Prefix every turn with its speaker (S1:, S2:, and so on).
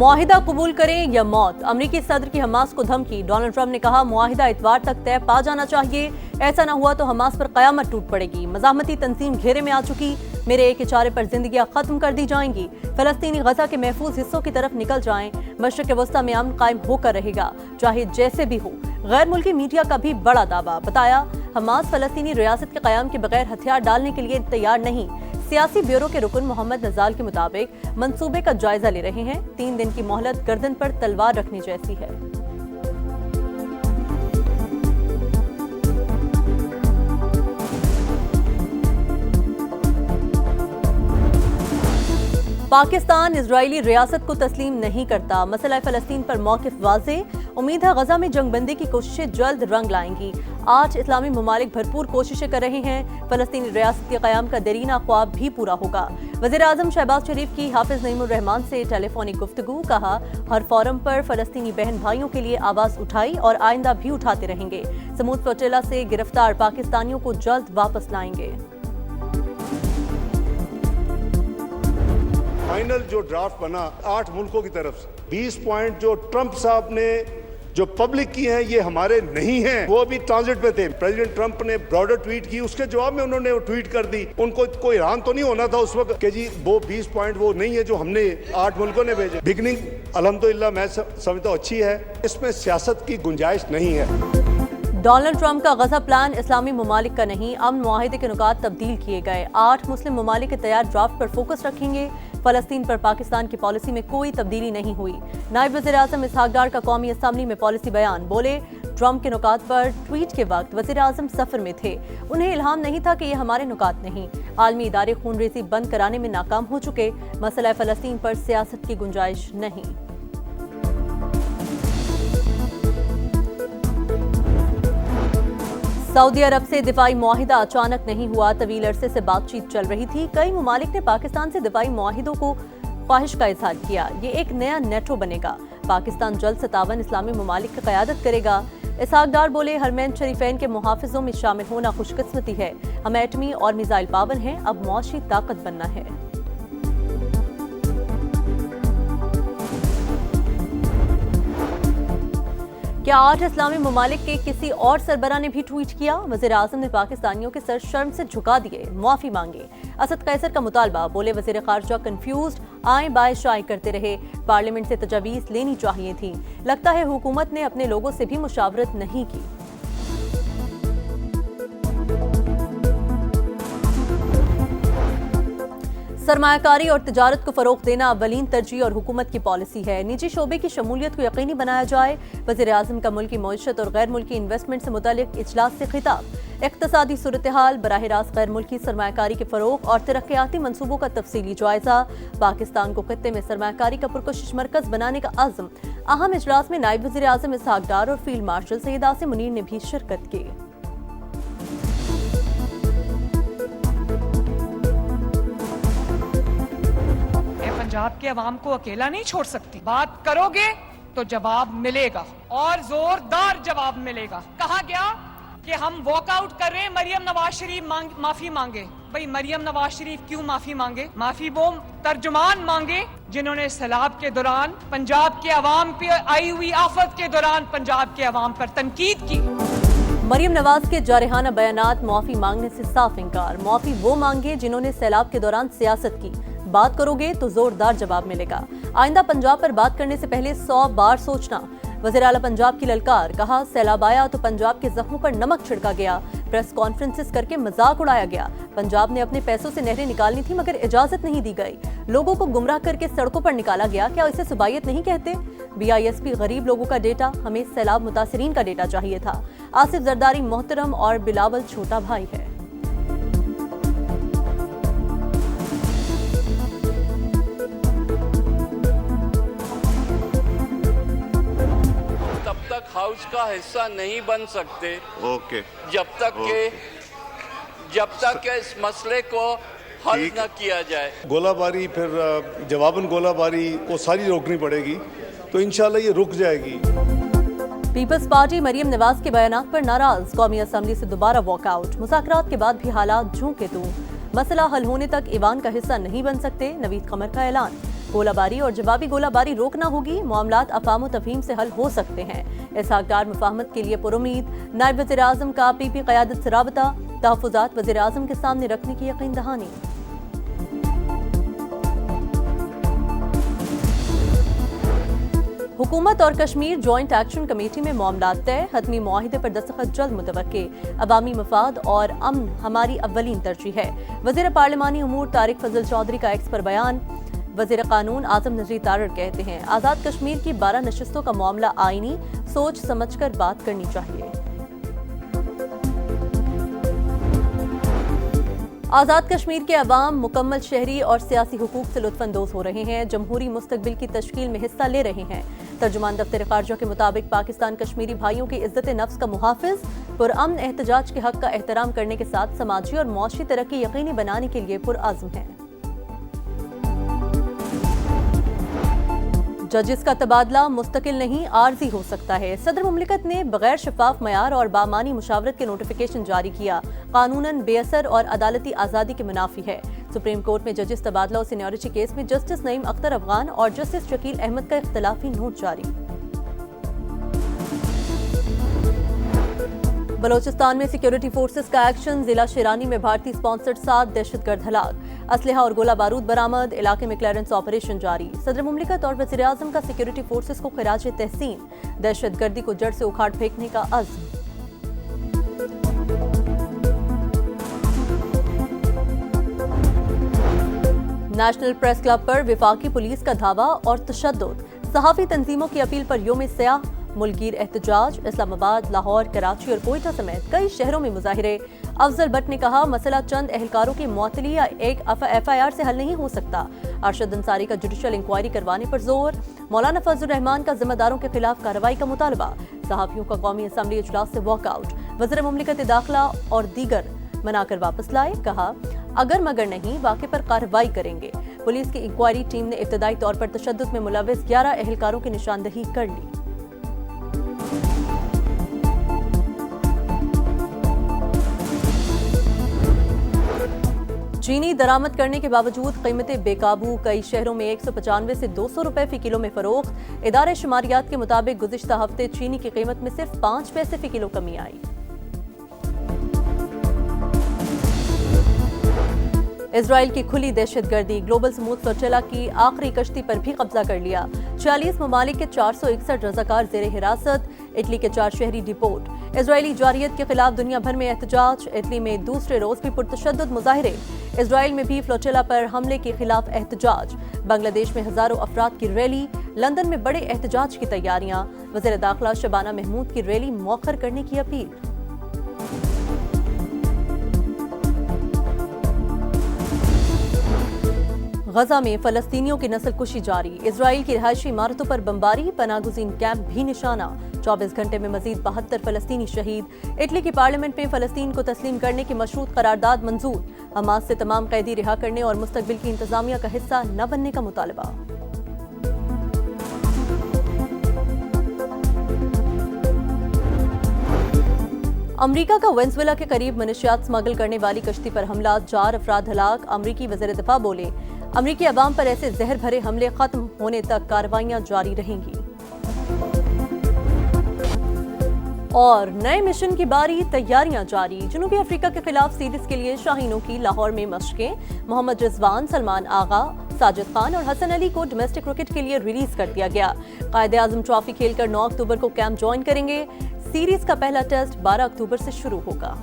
S1: मुआहिदा कबूल करें या मौत, अमरीकी सदर की हमास को धमकी। डोनाल्ड ट्रंप ने कहा मुआहिदा इतवार तक तय पा जाना चाहिए, ऐसा न हुआ तो हमास पर कयामत टूट पड़ेगी। मज़ाहमती तंजीम घेरे में आ चुकी, मेरे एक इशारे पर जिंदगियां खत्म कर दी जाएंगी। फलस्तीनी गजा के महफूज हिस्सों की तरफ निकल जाएं, मशरिक वस्ता में अमन कायम होकर रहेगा, चाहे जैसे भी हो। गैर मुल्की मीडिया का भी बड़ा दावा, बताया हमास फलस्तीनी रियासत के कयाम के बगैर हथियार डालने के लिए तैयार नहीं। सियासी ब्यूरो के रुकन मोहम्मद नजाल के मुताबिक मंसूबे का जायजा ले रहे हैं। 3 दिन की मोहलत गर्दन पर तलवार रखने जैसी है। पाकिस्तान इजरायली रियासत को तस्लीम नहीं करता, मसला फलस्तीन पर मौक़िफ़ वाज़ेह। उम्मीद है गजा में जंगबंदी की कोशिशें जल्द रंग लाएंगी। 8 इस्लामी ममालिक भरपूर कोशिशें कर रहे हैं, फलस्तीनी रियासत के क़याम का देरीना ख्वाब भी पूरा होगा। वज़ीर-ए-आज़म शहबाज शरीफ की हाफिज नईमुर रहमान से टेलीफोनिक गुफ्तगू, कहा हर फोरम पर फलस्तीनी बहन भाइयों के लिए आवाज़ उठाई और आइंदा भी उठाते रहेंगे। समूद फ्लोटिला से गिरफ्तार पाकिस्तानियों को जल्द वापस लाएंगे।
S2: फाइनल जो ड्राफ्ट बना 8 मुल्कों की तरफ से, 20 पॉइंट जो ट्रंप साहब ने जो पब्लिक की हैं ये हमारे नहीं हैं, वो अभी ट्रांजिट पे थे। प्रेसिडेंट ट्रंप ने ब्रॉडर ट्वीट की, उसके जवाब में उन्होंने वो ट्वीट कर दी। उनको कोई हैरान तो नहीं होना था उस वक्त कि जी वो 20 पॉइंट वो नहीं है जो हमने 8 मुल्कों ने भेजे। बिगनिंग अल्हम्दुलिल्लाह मैं समझता हूँ अच्छी है, इसमें सियासत की गुंजाइश नहीं है।
S1: डोनाल्ड ट्रंप का गजा प्लान इस्लामी ममालिक का नहीं, अमन मुआहिदे के नुकात तब्दील किए गए। 8 मुस्लिम ममालिक के तैयार ड्राफ्ट पर फोकस रखेंगे। फलस्तीन पर पाकिस्तान की पॉलिसी में कोई तब्दीली नहीं हुई। नायब वज़ीर-ए-आज़म इसहाक डार का कौमी असम्बली में पॉलिसी बयान, बोले ट्रंप के नुकात पर ट्वीट के वक्त वज़ीर-ए-आज़म सफर में थे, उन्हें इल्हाम नहीं था कि ये हमारे नुकात नहीं। आलमी इदारे खूनरेज़ी बंद कराने में नाकाम हो चुके, मसला फलस्तीन पर सियासत की गुंजाइश नहीं। सऊदी अरब से दिफाई मुआहिदा अचानक नहीं हुआ, तवील अरसे से बातचीत चल रही थी। कई ममालिक ने पाकिस्तान से दिफाई मुआहिदों को ख्वाहिश का इजहार किया। ये एक नया नेटो बनेगा, पाकिस्तान जल्द 57 इस्लामी ममालिक की क़यादत करेगा। इसहाक डार बोले हरमैन शरीफैन के मुहाफिजों में शामिल होना खुशकिस्मती है, हम एटमी और मिसाइल पावर हैं, अब मुआशी ताकत बनना है। क्या 8 इस्लामी ममालिक के किसी और सरबरा ने भी ट्वीट किया? वज़ीर-ए-आज़म ने पाकिस्तानियों के सर शर्म से झुका दिए, मुआफ़ी मांगे। असद कैसर का मुतालबा, बोले वज़ीर ख़ारजा कंफ्यूज्ड, आए बाएं शाए करते रहे, पार्लियामेंट से तजावीज़ लेनी चाहिए थी। लगता है हुकूमत ने अपने लोगों से भी मुशावरत नहीं की। सरमायाकारी और तिजारत को फरोग़ देना अव्वलीन तरजीह और हुकूमत की पॉलिसी है। निजी शोबे की शमूलियत को यकीनी बनाया जाए। वज़ीर-ए-आज़म का मुल्की मईशत और गैर मुल्की इन्वेस्टमेंट से मुतालिक इजलास से खिताब। इक़्तिसादी सूरत हाल, बराह रास्त गैर मुल्की सरमायाकारी के फरोग़ और तरक्याती मंसूबों का तफसीली जायजा। पाकिस्तान को खित्ते में सरमायाकारी का पुरकशिश मरकज़ बनाने का अज़्म। अहम इजलास में नायब वज़ीर-ए-आज़म इसहाक डार और फील्ड मार्शल सैयद आसिम मुनीर ने भी शिरकत की।
S3: पंजाब के अवाम को अकेला नहीं छोड़ सकती। बात करोगे तो जवाब मिलेगा और जोरदार जवाब मिलेगा। कहा गया कि हम वॉकआउट कर रहे हैं, मरियम नवाज शरीफ माफी मांगे। भाई मरियम नवाज शरीफ क्यों माफी मांगे? माफी वो तर्जुमान मांगे जिन्होंने सैलाब के दौरान पंजाब के अवाम पे आई हुई आफत के दौरान पंजाब के अवाम पर तनकीद की।
S1: मरियम नवाज के जारहाना बयानात, मुआफी मांगने से साफ इंकार। मुआफी वो मांगे जिन्होंने सैलाब के दौरान सियासत की। बात करोगे तो जोरदार जवाब मिलेगा। आइंदा पंजाब पर बात करने से पहले 100 बार सोचना। वज़ीर आला पंजाब की ललकार, कहा सैलाब आया तो पंजाब के जख्मों पर नमक छिड़का गया, प्रेस कॉन्फ्रेंसेस करके मजाक उड़ाया गया। पंजाब ने अपने पैसों से नहरें निकालनी थी मगर इजाजत नहीं दी गई। लोगों को गुमराह करके सड़कों पर निकाला गया, क्या इसे सुबायत नहीं कहते? BISP गरीब लोगों का डेटा, हमें सैलाब मुतासिरीन का डेटा चाहिए था। आसिफ जरदारी मोहतरम और बिलावल छोटा भाई है।
S4: हाउस का हिस्सा नहीं बन सकते
S5: ओके
S4: जब तक के इस मसले को हल न किया जाए।
S2: गोलाबारी फिर जवाबन गोलाबारी वो सारी रोकनी पड़ेगी, तो इंशाल्लाह ये रुक जाएगी।
S1: पीपल्स पार्टी मरियम नवाज के बयानात पर नाराज, कौमी असम्बली से दोबारा वॉकआउट। मुज़ाकरात के बाद भी हालात जूं के तूं, मसला हल होने तक ईवान का हिस्सा नहीं बन सकते, नवीद कमर का ऐलान। گولہ باری اور جوابی گولہ باری روکنا ہوگی، معاملات افہام و تفہیم سے حل ہو سکتے ہیں۔ اسحاق ڈار مفاہمت کے لیے پرامید، نائب وزیر اعظم کا پی پی قیادت سے رابطہ، تحفظات وزیر اعظم کے سامنے رکھنے کی یقین دہانی۔ حکومت اور کشمیر جوائنٹ ایکشن کمیٹی میں معاملات طے، حتمی معاہدے پر دستخط جلد متوقع، عوامی مفاد اور امن ہماری اولین ترجیح ہے۔ وزیر پارلیمانی امور طارق فضل چودھری کا ایکس پر بیان۔ وزیر قانون اعظم نذیر تارڑ کہتے ہیں آزاد کشمیر کی 12 نشستوں کا معاملہ آئینی، سوچ سمجھ کر بات کرنی چاہیے۔ آزاد کشمیر کے عوام مکمل شہری اور سیاسی حقوق سے لطف اندوز ہو رہے ہیں، جمہوری مستقبل کی تشکیل میں حصہ لے رہے ہیں۔ ترجمان دفتر خارجہ کے مطابق پاکستان کشمیری بھائیوں کی عزت نفس کا محافظ، پرامن احتجاج کے حق کا احترام کرنے کے ساتھ سماجی اور معاشی ترقی یقینی بنانے کے لیے پرعزم ہے۔ ججز کا تبادلہ مستقل نہیں، عارضی ہو سکتا ہے۔ صدر مملکت نے بغیر شفاف معیار اور بامانی مشاورت کے نوٹیفیکیشن جاری کیا، قانوناً بے اثر اور عدالتی آزادی کے منافی ہے۔ سپریم کورٹ میں ججز تبادلہ و سینیورٹی کیس میں جسٹس نعیم اختر افغان اور جسٹس شکیل احمد کا اختلافی نوٹ جاری۔ بلوچستان میں سیکیورٹی فورسز کا ایکشن، ضلع شیرانی میں بھارتی اسپانسرڈ 7 دہشت گرد ہلاک، اسلحہ اور گولہ بارود برآمد، علاقے میں کلیئرنس آپریشن جاری۔ صدر مملکت اور وزیر اعظم کا سیکیورٹی فورسز کو خراج تحسین، دہشت گردی کو جڑ سے اکھاڑ پھینکنے کا عزم۔ نیشنل پریس کلب پر وفاقی پولیس کا دھاوا اور تشدد، صحافی تنظیموں کی اپیل پر یوم سیاہ، ملک گیر احتجاج، اسلام آباد، لاہور، کراچی اور کوئٹہ سمیت کئی شہروں میں مظاہرے۔ افضل بٹ نے کہا مسئلہ چند اہلکاروں کی معطلی یا ایک ایف آئی آر سے حل نہیں ہو سکتا۔ ارشد انصاری کا جوڈیشل انکوائری کروانے پر زور۔ مولانا فضل الرحمان کا ذمہ داروں کے خلاف کارروائی کا مطالبہ۔ صحافیوں کا قومی اسمبلی اجلاس سے واک آؤٹ، وزیر مملکت داخلہ اور دیگر منا کر واپس لائے، کہا اگر مگر نہیں واقعے پر کارروائی کریں گے۔ پولیس کی انکوائری ٹیم نے ابتدائی طور پر تشدد میں ملوث 11 اہلکاروں کی نشاندہی کر لی۔ چینی درآمد کرنے کے باوجود قیمتیں بے قابو، کئی شہروں میں 195 سے 200 روپے فی کلو میں فروخت۔ ادارے شماریات کے مطابق گزشتہ ہفتے چینی کی قیمت میں صرف 5 پیسے فی کلو کمی آئی۔ اسرائیل کی کھلی دہشت گردی، گلوبل سموتھ فلوٹیلا کی آخری کشتی پر بھی قبضہ کر لیا۔ 46 ممالک کے 461 رضاکار زیر حراست، اٹلی کے 4 شہری ڈیپورٹ۔ اسرائیلی جارحیت کے خلاف دنیا بھر میں احتجاج، اٹلی میں دوسرے روز بھی پرتشدد مظاہرے۔ اسرائیل میں بھی فلوٹیلا پر حملے کے خلاف احتجاج، بنگلہ دیش میں ہزاروں افراد کی ریلی، لندن میں بڑے احتجاج کی تیاریاں، وزیر داخلہ شبانہ محمود کی ریلی مؤخر کرنے کی اپیل۔ غزہ میں فلسطینیوں کی نسل کشی جاری، اسرائیل کی رہائشی عمارتوں پر بمباری، پناہ گزین کیمپ بھی نشانہ، 24 گھنٹے میں مزید 72 فلسطینی شہید۔ اٹلی کی پارلیمنٹ میں فلسطین کو تسلیم کرنے کی مشروط قرارداد منظور، حماس سے تمام قیدی رہا کرنے اور مستقبل کی انتظامیہ کا حصہ نہ بننے کا مطالبہ۔ امریکہ کا وینزویلا کے قریب منشیات سمگل کرنے والی کشتی پر حملہ، 4 افراد ہلاک۔ امریکی وزیر دفاع بولے امریکی عوام پر ایسے زہر بھرے حملے ختم ہونے تک کارروائیاں جاری رہیں گی۔ اور نئے مشن کی باری، تیاریاں جاری، جنوبی افریقہ کے خلاف سیریز کے لیے شاہینوں کی لاہور میں مشقیں۔ محمد رضوان، سلمان آغا، ساجد خان اور حسن علی کو ڈومیسٹک کرکٹ کے لیے ریلیز کر دیا گیا۔ قائد اعظم ٹرافی کھیل کر 9 اکتوبر کو کیمپ جوائن کریں گے۔ سیریز کا پہلا ٹیسٹ 12 اکتوبر سے شروع ہوگا۔